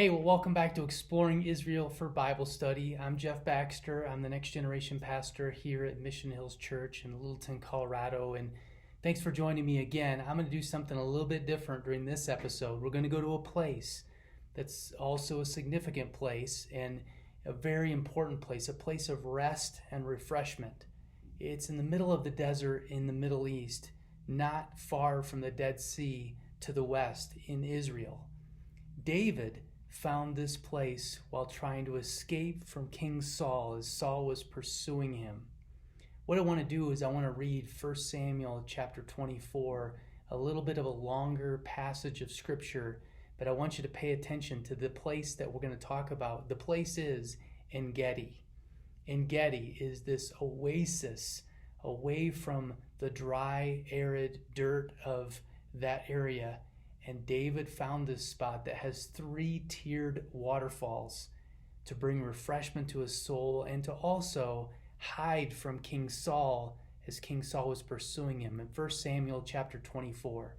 Hey, well, welcome back to Exploring Israel for Bible Study. I'm Jeff Baxter. I'm the next generation pastor here at Mission Hills Church in Littleton, Colorado. And thanks for joining me again. I'm going to do something a little bit different during this episode. We're going to go to a place that's also a significant place and a very important place, a place of rest and refreshment. It's in the middle of the desert in the Middle East, not far from the Dead Sea to the west in Israel. David found this place while trying to escape from King Saul as Saul was pursuing him. What I want to do is I want to read 1 Samuel chapter 24, a little bit of a longer passage of scripture, but I want you to pay attention to the place that we're going to talk about. The place is Gedi. Gedi is this oasis away from the dry, arid dirt of that area. And David found this spot that has 3 tiered waterfalls to bring refreshment to his soul and to also hide from King Saul as King Saul was pursuing him in 1 Samuel chapter 24.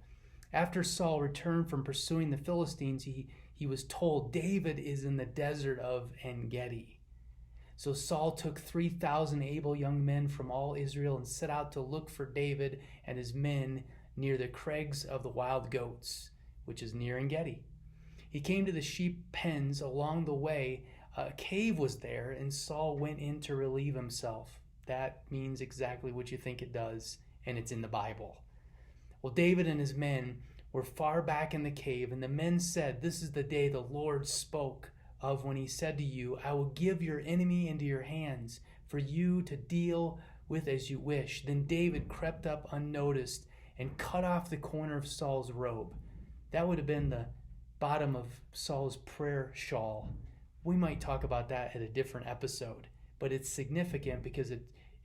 After Saul returned from pursuing the Philistines, he was told David is in the desert of En-Gedi. So Saul took 3,000 able young men from all Israel and set out to look for David and his men near the crags of the wild goats, which is near En-Gedi. He came to the sheep pens. Along the way, a cave was there, and Saul went in to relieve himself. That means exactly what you think it does, and it's in the Bible. Well, David and his men were far back in the cave, and the men said, "This is the day the Lord spoke of when he said to you, I will give your enemy into your hands for you to deal with as you wish." Then David crept up unnoticed and cut off the corner of Saul's robe. That would have been the bottom of Saul's prayer shawl. We might talk about that at a different episode, but it's significant because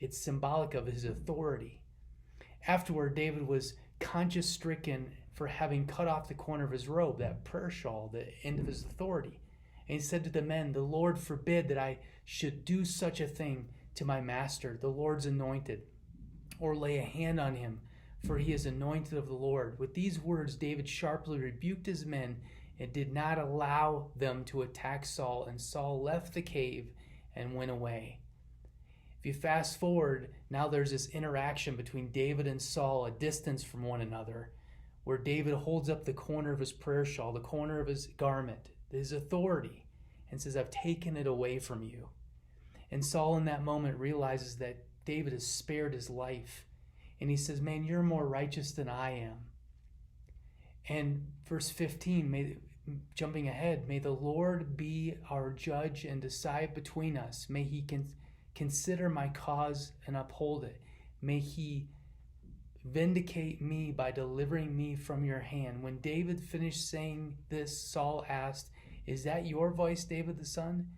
it's symbolic of his authority. Afterward, David was conscience-stricken for having cut off the corner of his robe, that prayer shawl, the end of his authority. And he said to the men, "The Lord forbid that I should do such a thing to my master, the Lord's anointed, or lay a hand on him, for he is anointed of the Lord." With these words, David sharply rebuked his men and did not allow them to attack Saul, and Saul left the cave and went away. If you fast forward, now there's this interaction between David and Saul, a distance from one another, where David holds up the corner of his prayer shawl, the corner of his garment, his authority, and says, "I've taken it away from you." And Saul in that moment realizes that David has spared his life. And he says, "Man, you're more righteous than I am." And verse 15, jumping ahead, "May the Lord be our judge and decide between us. May he consider my cause and uphold it. May he vindicate me by delivering me from your hand." When David finished saying this, Saul asked, "Is that your voice, David the son?"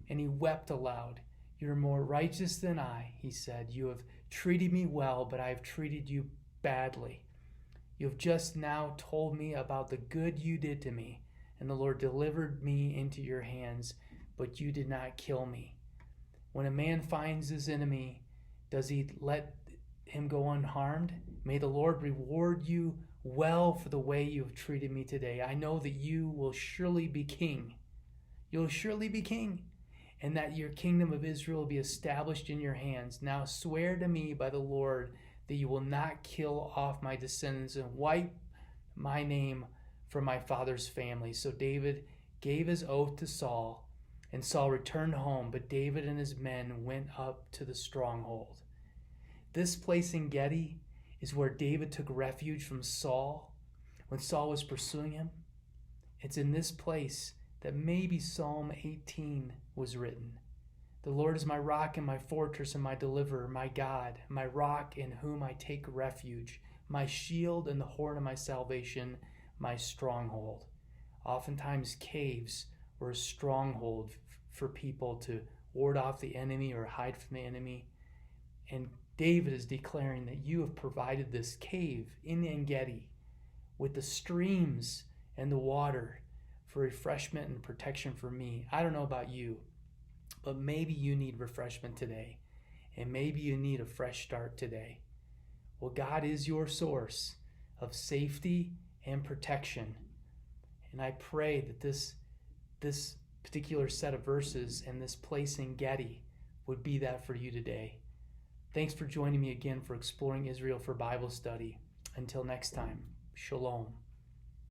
And he wept aloud. "You're more righteous than I," he said. "You have treated me well, but I have treated you badly. You have just now told me about the good you did to me, and the Lord delivered me into your hands, but you did not kill me. When a man finds his enemy, does he let him go unharmed? May the Lord reward you well for the way you have treated me today. I know that you will surely be king. You'll surely be king, and that your kingdom of Israel will be established in your hands. Now swear to me by the Lord that you will not kill off my descendants and wipe my name from my father's family." So David gave his oath to Saul, and Saul returned home, but David and his men went up to the stronghold. This place En-Gedi is where David took refuge from Saul when Saul was pursuing him. It's in this place that maybe Psalm 18 was written. "The Lord is my rock and my fortress and my deliverer, my God, my rock in whom I take refuge, my shield and the horn of my salvation, my stronghold." Oftentimes caves were a stronghold for people to ward off the enemy or hide from the enemy. And David is declaring that you have provided this cave in En-Gedi with the streams and the water for refreshment and protection for me. I don't know about you, but maybe you need refreshment today, and maybe you need a fresh start today. Well, God is your source of safety and protection, and I pray that this this particular set of verses and this place in Gedi would be that for you today. Thanks for joining me again for Exploring Israel for Bible Study. Until next time, Shalom.